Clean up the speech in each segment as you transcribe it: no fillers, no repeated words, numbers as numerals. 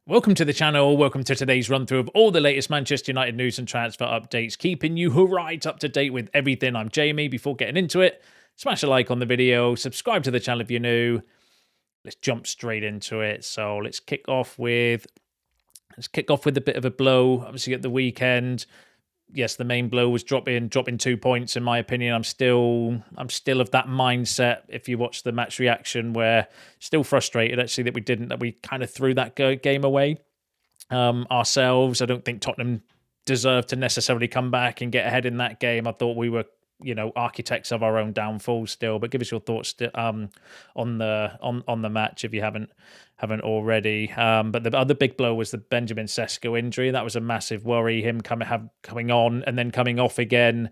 Welcome to the channel, welcome to today's run through of all the latest Manchester United news and transfer updates, keeping you right up to date with everything. I'm Jamie. Before getting into it, smash a like on the video, subscribe to the channel if you're new. Let's jump straight into it. So let's kick off with a bit of a blow, obviously at the weekend. Yes, the main blow was dropping 2 points. In my opinion, I'm still of that mindset. If you watch the match reaction, where still frustrated actually that we kind of threw that game away ourselves. I don't think Tottenham deserved to necessarily come back and get ahead in that game. I thought we were, architects of our own downfall still. But give us your thoughts on the match if you haven't already. But the other big blow was the Benjamin Šeško injury. That was a massive worry. Him coming on and then coming off again.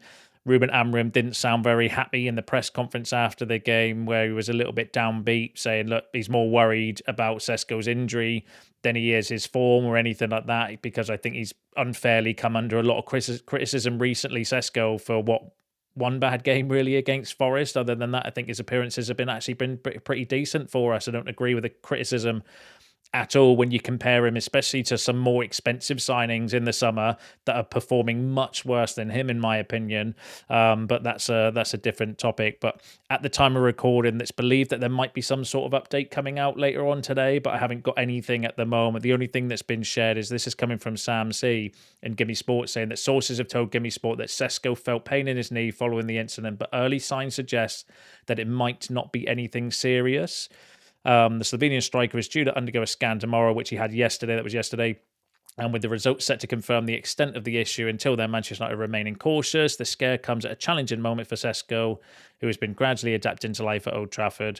Rúben Amorim didn't sound very happy in the press conference after the game, where he was a little bit downbeat, saying, look, he's more worried about Sesko's injury than he is his form or anything like that, because I think he's unfairly come under a lot of criticism recently, Sesko, for one bad game really against Forest. Other than that, I think his appearances have been pretty decent for us. I don't agree with the criticism at all when you compare him, especially to some more expensive signings in the summer that are performing much worse than him, in my opinion. But that's a different topic. But at the time of recording, it's believed that there might be some sort of update coming out later on today, but I haven't got anything at the moment. The only thing that's been shared is this is coming from Sam C and Gimme Sport, saying that sources have told Gimme Sport that Sesko felt pain in his knee following the incident, but early signs suggest that it might not be anything serious. The Slovenian striker is due to undergo a scan tomorrow, which he had yesterday. That was yesterday. And with the results set to confirm the extent of the issue, until then, Manchester United remaining cautious. The scare comes at a challenging moment for Sesko, who has been gradually adapting to life at Old Trafford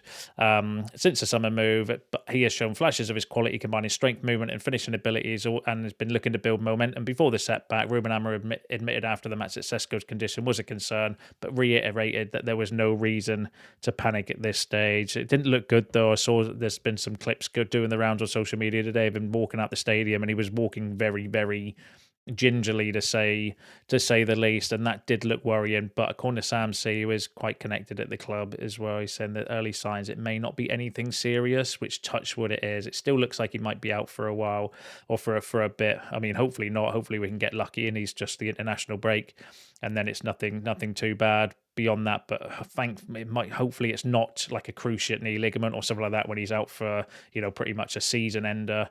since the summer move. But he has shown flashes of his quality, combining strength, movement, and finishing abilities, and has been looking to build momentum. Before the setback, Rúben Amorim admitted after the match that Sesko's condition was a concern, but reiterated that there was no reason to panic at this stage. It didn't look good, though. I saw there's been some clips doing the rounds on social media today of him walking out the stadium, and he was walking very, very gingerly, to say the least, and that did look worrying. But according to Sam C, who is quite connected at the club as well, he's saying that early signs it may not be anything serious, which, touch wood, it is. It still looks like he might be out for a while or for a bit. I mean, hopefully not. Hopefully we can get lucky and he's just the international break and then it's nothing too bad beyond that. But hopefully it's not like a cruciate knee ligament or something like that when he's out for pretty much a season ender,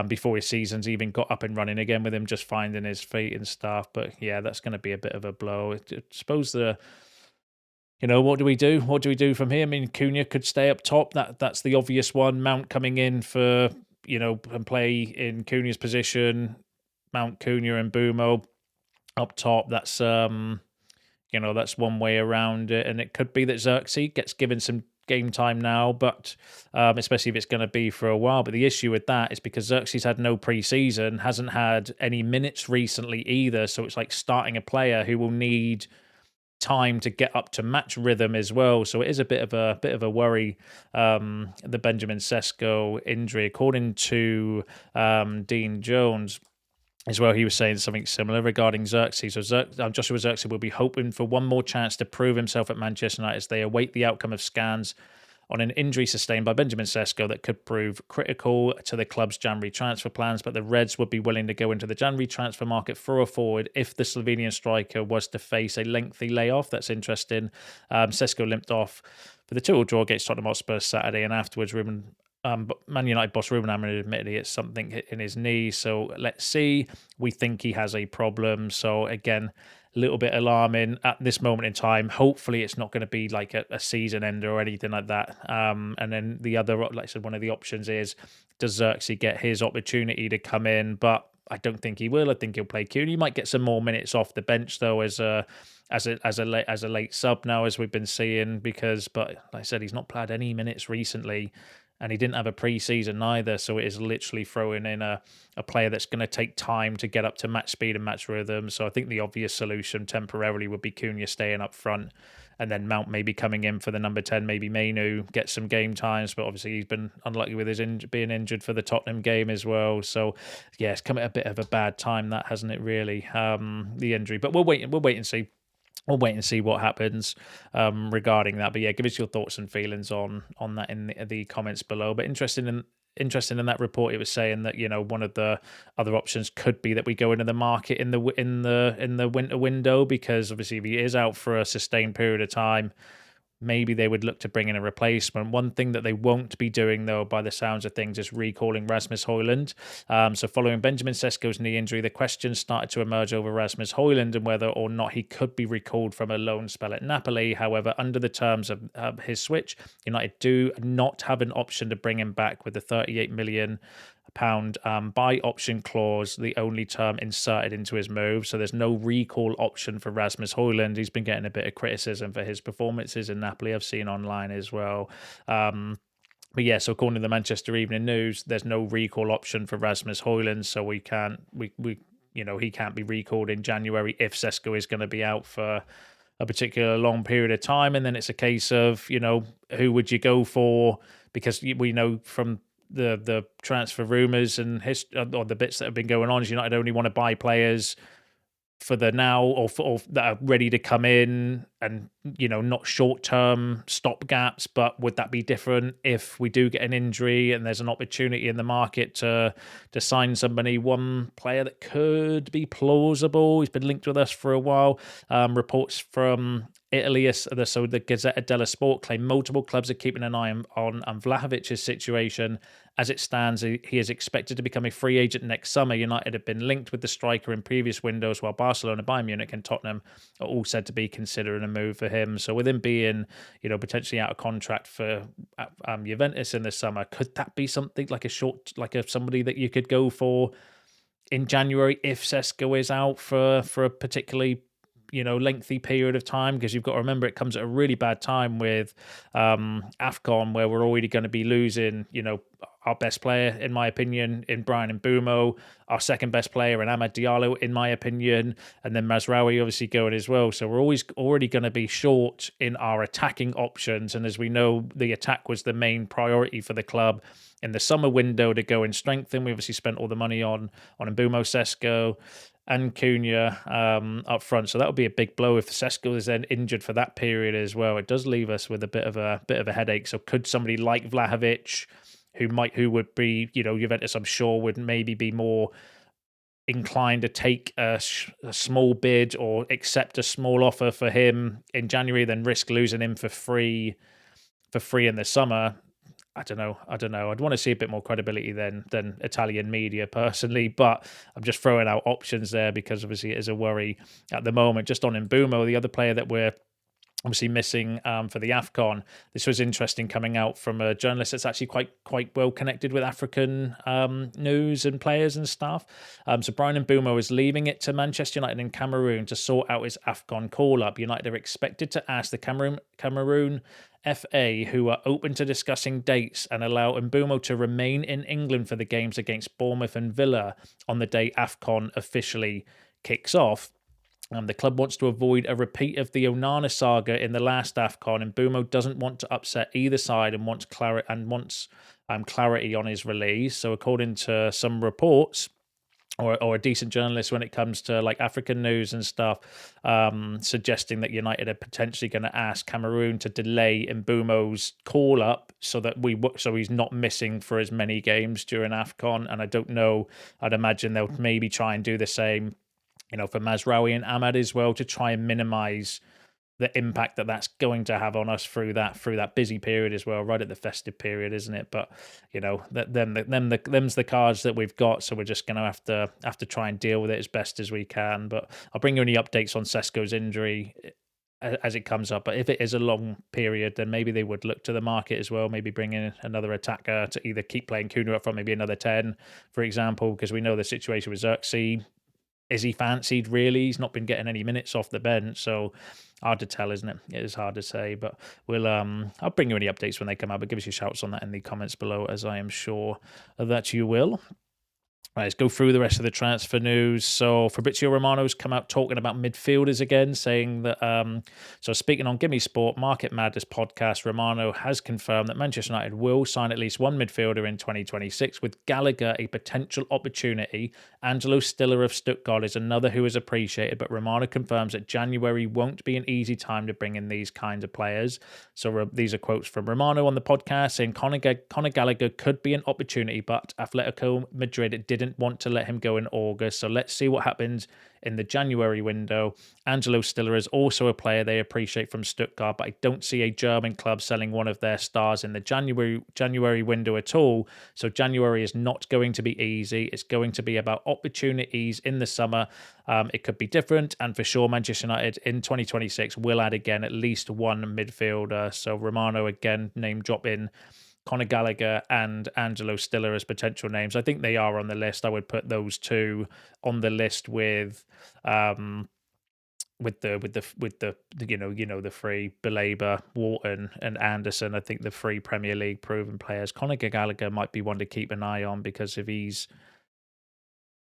before his season's even got up and running again, with him just finding his feet and stuff. But yeah, that's going to be a bit of a blow. I suppose what do we do? What do we do from here? I mean, Cunha could stay up top. That's the obvious one. Mount coming in for and play in Cunha's position. Mount, Cunha, and Bumo up top. That's that's one way around it, and it could be that Zirkzee gets given some game time now, but especially if it's going to be for a while. But the issue with that is because Zirkzee's had no pre-season, hasn't had any minutes recently either, so it's like starting a player who will need time to get up to match rhythm as well. So it is a bit of a worry, the Benjamin Šeško injury. According to Dean Jones as well, he was saying something similar regarding Zirkzee. So Joshua Zirkzee will be hoping for one more chance to prove himself at Manchester United as they await the outcome of scans on an injury sustained by Benjamin Šeško that could prove critical to the club's January transfer plans. But the Reds would be willing to go into the January transfer market for a forward if the Slovenian striker was to face a lengthy layoff. That's interesting. Šeško limped off for the 2-2 draw against Tottenham Hotspur Saturday, and afterwards Man United boss Rúben Amorim admitted it's something in his knee. So let's see. We think he has a problem. So again, a little bit alarming at this moment in time. Hopefully it's not going to be like a season ender or anything like that. And then the other, like I said, one of the options is, does Zirkzee get his opportunity to come in? But I don't think he will. I think he'll play Cunha. He might get some more minutes off the bench though, as a late sub now, as we've been seeing. But like I said, he's not played any minutes recently, and he didn't have a pre-season either, so it is literally throwing in a player that's going to take time to get up to match speed and match rhythm. So I think the obvious solution temporarily would be Cunha staying up front, and then Mount maybe coming in for the number 10, maybe Mainu, get some game times, but obviously he's been unlucky with his being injured for the Tottenham game as well. So yeah, it's come at a bit of a bad time, that, hasn't it, really, the injury. But we'll wait and see. We'll wait and see what happens regarding that. But yeah, give us your thoughts and feelings on that in the comments below. But interesting interesting in that report. It was saying that, you know, one of the other options could be that we go into the market in the winter window, because obviously if he is out for a sustained period of time, maybe they would look to bring in a replacement. One thing that they won't be doing, though, by the sounds of things, is recalling Rasmus Hojlund. So following Benjamin Šeško's knee injury, the questions started to emerge over Rasmus Hojlund and whether or not he could be recalled from a loan spell at Napoli. However, under the terms of his switch, United do not have an option to bring him back, with the £38 million buy option clause the only term inserted into his move. So there's no recall option for Rasmus Hojlund. He's been getting a bit of criticism for his performances in Napoli, I've seen online as well. But yeah, so according to the Manchester Evening News, there's no recall option for Rasmus Hojlund, so we he can't be recalled in January if Sesko is going to be out for a particular long period of time. And then it's a case of, you know, who would you go for? Because we know from the transfer rumours and or the bits that have been going on, is United only want to buy players for the now, or that are ready to come in, and, you know, not short-term stopgaps. But would that be different if we do get an injury and there's an opportunity in the market to sign somebody? One player that could be plausible, he's been linked with us for a while. Reports from Italy, so the Gazzetta dello Sport, claim multiple clubs are keeping an eye on Vlahovic's situation. As it stands, he is expected to become a free agent next summer. United have been linked with the striker in previous windows, while Barcelona, Bayern Munich and Tottenham are all said to be considering a move for him. So with him being, you know, potentially out of contract for Juventus in the summer, could that be something like somebody that you could go for in January if Sesko is out for a particularly, you know, lengthy period of time? Because you've got to remember, it comes at a really bad time with AFCON, where we're already going to be losing, you know, our best player, in my opinion, in Bryan Mbeumo, our second best player in Amad Diallo, in my opinion, and then Mazraoui obviously going as well. So we're already going to be short in our attacking options. And as we know, the attack was the main priority for the club in the summer window to go and strengthen. We obviously spent all the money on Mbeumo, Sesko and Cunha up front. So that would be a big blow if Sesko is then injured for that period as well. It does leave us with a bit of a headache. So could somebody like Vlahović, who would be, you know, Juventus, I'm sure, would maybe be more inclined to take a small bid or accept a small offer for him in January than risk losing him for free in the summer. I don't know. I'd want to see a bit more credibility than Italian media personally, but I'm just throwing out options there because obviously it is a worry at the moment. Just on Mbeumo, the other player that we're obviously missing for the AFCON. This was interesting coming out from a journalist that's actually quite well connected with African news and players and stuff. So Bryan Mbeumo is leaving it to Manchester United and Cameroon to sort out his AFCON call-up. United are expected to ask the Cameroon FA, who are open to discussing dates, and allow Mbeumo to remain in England for the games against Bournemouth and Villa on the day AFCON officially kicks off. The club wants to avoid a repeat of the Onana saga in the last AFCON, and Mbeumo doesn't want to upset either side and wants clarity on his release. So according to some reports, or a decent journalist when it comes to like African news and stuff, suggesting that United are potentially going to ask Cameroon to delay Mbeumo's call up so he's not missing for as many games during AFCON. And I don't know, I'd imagine they'll maybe try and do the same, you know, for Mazraoui and Amad as well, to try and minimize the impact that that's going to have on us through that busy period as well, right at the festive period, isn't it? But you know, them's the cards that we've got, so we're just going to have to try and deal with it as best as we can. But I'll bring you any updates on Sesko's injury as it comes up. But if it is a long period, then maybe they would look to the market as well, maybe bring in another attacker to either keep playing Cunha up front, maybe another 10, for example, because we know the situation with Zirkzee. Is he fancied, really? He's not been getting any minutes off the bench, so hard to tell, isn't it? It is hard to say, but we'll I'll bring you any updates when they come out, but give us your shouts on that in the comments below, as I am sure that you will. Right, let's go through the rest of the transfer news. So Fabrizio Romano's come out talking about midfielders again, saying that, so speaking on Gimme Sport, Market Madness podcast, Romano has confirmed that Manchester United will sign at least one midfielder in 2026, with Gallagher a potential opportunity. Angelo Stiller of Stuttgart is another who is appreciated, but Romano confirms that January won't be an easy time to bring in these kinds of players. So these are quotes from Romano on the podcast, saying Conor Gallagher could be an opportunity, but Atletico Madrid didn't want to let him go in August. So let's see what happens in the January window. Angelo Stiller is also a player they appreciate from Stuttgart, but I don't see a German club selling one of their stars in the January window at all. So January is not going to be easy. It's going to be about opportunities in the summer. It could be different, and for sure Manchester United in 2026 will add again at least one midfielder. So Romano again name dropping Conor Gallagher and Angelo Stiller as potential names. I think they are on the list. I would put those two on the list with the the three Baleba, Wharton, and Anderson. I think the three Premier League proven players. Conor Gallagher might be one to keep an eye on, because if he's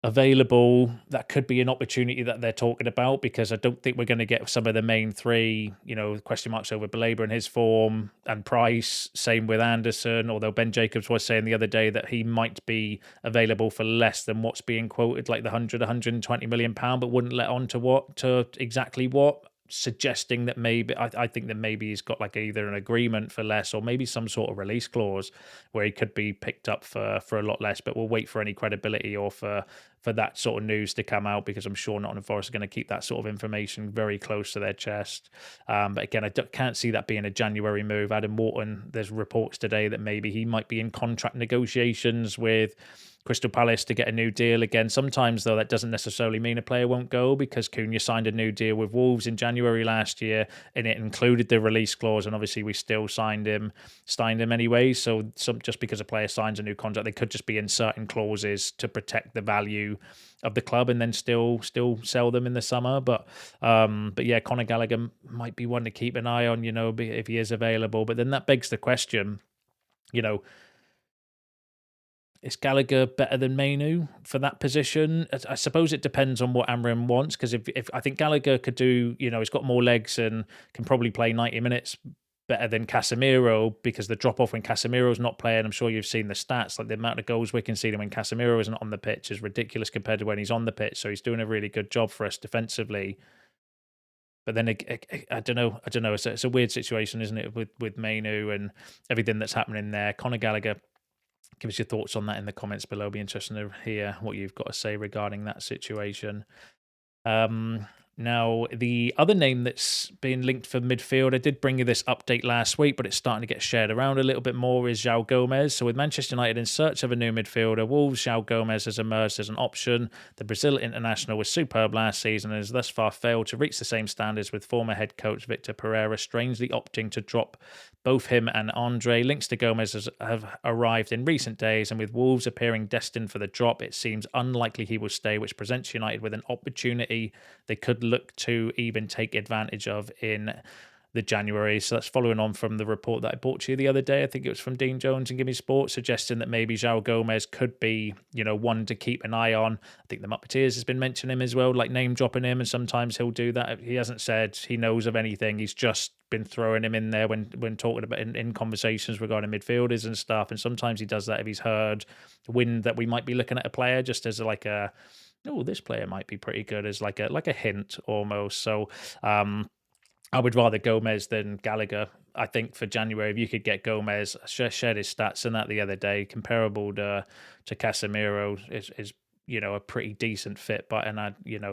available, that could be an opportunity that they're talking about, because I don't think we're going to get some of the main three, question marks over Baleba and his form and price. Same with Anderson, although Ben Jacobs was saying the other day that he might be available for less than what's being quoted, like the 120 million pound, but wouldn't let on to exactly what, suggesting that maybe I think that maybe he's got like either an agreement for less or maybe some sort of release clause where he could be picked up for a lot less. But we'll wait for any credibility or for that sort of news to come out, because I'm sure Nottingham Forest are going to keep that sort of information very close to their chest. But again, I can't see that being a January move. Adam Wharton, there's reports today that maybe he might be in contract negotiations with Crystal Palace to get a new deal again. Sometimes, though, that doesn't necessarily mean a player won't go, because Cunha signed a new deal with Wolves in January last year, and it included the release clause, and obviously we still signed him anyway. So just because a player signs a new contract, they could just be inserting clauses to protect the value of the club and then still sell them in the summer. But yeah, Conor Gallagher might be one to keep an eye on, if he is available. But then that begs the question, is Gallagher better than Mainu for that position? I suppose it depends on what Amorim wants, because if I think Gallagher could do, he's got more legs and can probably play 90 minutes better than Casemiro, because the drop-off when Casemiro's not playing, I'm sure you've seen the stats, like the amount of goals we can see when Casemiro isn't on the pitch is ridiculous compared to when he's on the pitch. So he's doing a really good job for us defensively. But then I don't know. It's a weird situation, isn't it, with Mainu and everything that's happening there. Conor Gallagher, give us your thoughts on that in the comments below. It'll be interesting to hear what you've got to say regarding that situation. Now, the other name that's been linked for midfield, I did bring you this update last week, but it's starting to get shared around a little bit more, is João Gomez. So with Manchester United in search of a new midfielder, Wolves' João Gomez has emerged as an option. The Brazil international was superb last season and has thus far failed to reach the same standards, with former head coach Victor Pereira strangely opting to drop both him and Andre. Links to Gomez have arrived in recent days, and with Wolves appearing destined for the drop, it seems unlikely he will stay, which presents United with an opportunity they could look to even take advantage of in the January. So that's following on from the report that I brought to you the other day. I think it was from Dean Jones and Gimme Sport, suggesting that maybe João Gomez could be, one to keep an eye on. I think the Muppeters has been mentioning him as well, like name dropping him, and sometimes he'll do that. He hasn't said he knows of anything. He's just been throwing him in there when talking about in conversations regarding midfielders and stuff. And sometimes he does that if he's heard wind that we might be looking at a player, just as like a, oh, this player might be pretty good, as like a hint almost. So I would rather Gomez than Gallagher. I think for January, if you could get Gomez, shared his stats in that the other day, comparable to Casemiro, is a pretty decent fit. But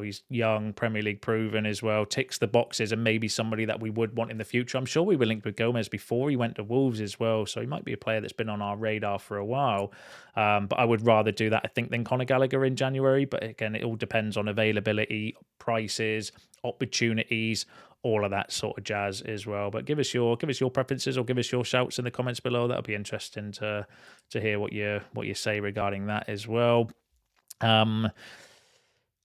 he's young, Premier League proven as well, ticks the boxes, and maybe somebody that we would want in the future. I'm sure we were linked with Gomez before he went to Wolves as well, so he might be a player that's been on our radar for a while. But I would rather do that, I think, than Conor Gallagher in January. But again, it all depends on availability, prices, opportunities, all of that sort of jazz as well. But give us your preferences, or give us your shouts in the comments below. That'll be interesting to hear what you say regarding that as well. And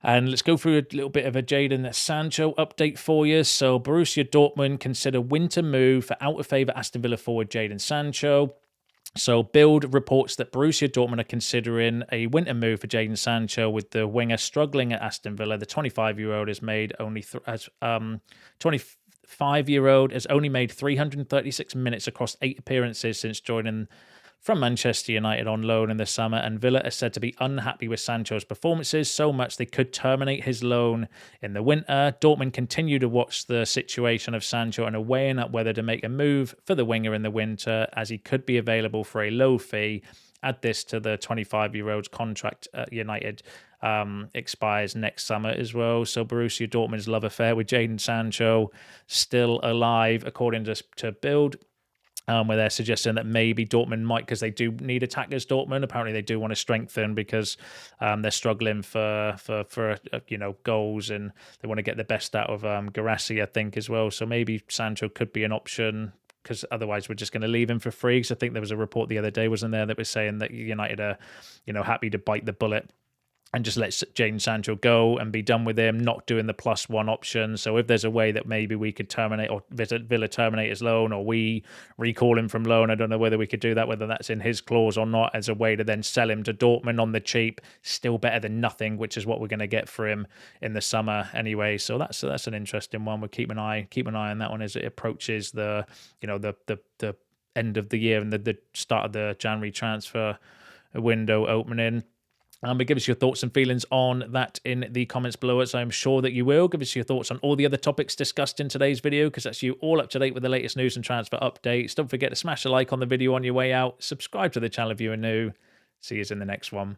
let's go through a little bit of a Jadon Sancho update for you. So Borussia Dortmund consider winter move for out of favour Aston Villa forward Jadon Sancho. So Bild reports that Borussia Dortmund are considering a winter move for Jadon Sancho, with the winger struggling at Aston Villa. The 25-year-old has made only 25-year-old has only made 336 minutes across 8 appearances since joining from Manchester United on loan in the summer, and Villa are said to be unhappy with Sancho's performances so much they could terminate his loan in the winter. Dortmund continue to watch the situation of Sancho and are weighing up whether to make a move for the winger in the winter, as he could be available for a low fee. Add this to the 25-year-old's contract at United expires next summer as well. So Borussia Dortmund's love affair with Jadon Sancho still alive, according to Bild. Where they're suggesting that maybe Dortmund might, because they do need attackers. Dortmund apparently they do want to strengthen because they're struggling for goals, and they want to get the best out of Guirassy, I think, as well. So maybe Sancho could be an option, because otherwise we're just going to leave him for free. Because I think there was a report the other day, wasn't there, that was saying that United are happy to bite the bullet and just let Jadon Sancho go and be done with him, not doing the +1 option. So if there's a way that maybe we could terminate, or Villa terminate his loan, or we recall him from loan, I don't know whether we could do that, whether that's in his clause or not, as a way to then sell him to Dortmund on the cheap. Still better than nothing, which is what we're going to get for him in the summer anyway. So that's an interesting one. We'll keep an eye on that one as it approaches the end of the year and the start of the January transfer window opening. But give us your thoughts and feelings on that in the comments below, as I'm sure that you will. Give us your thoughts on all the other topics discussed in today's video, because that's you all up to date with the latest news and transfer updates. Don't forget to smash a like on the video on your way out. Subscribe to the channel if you are new. See you in the next one.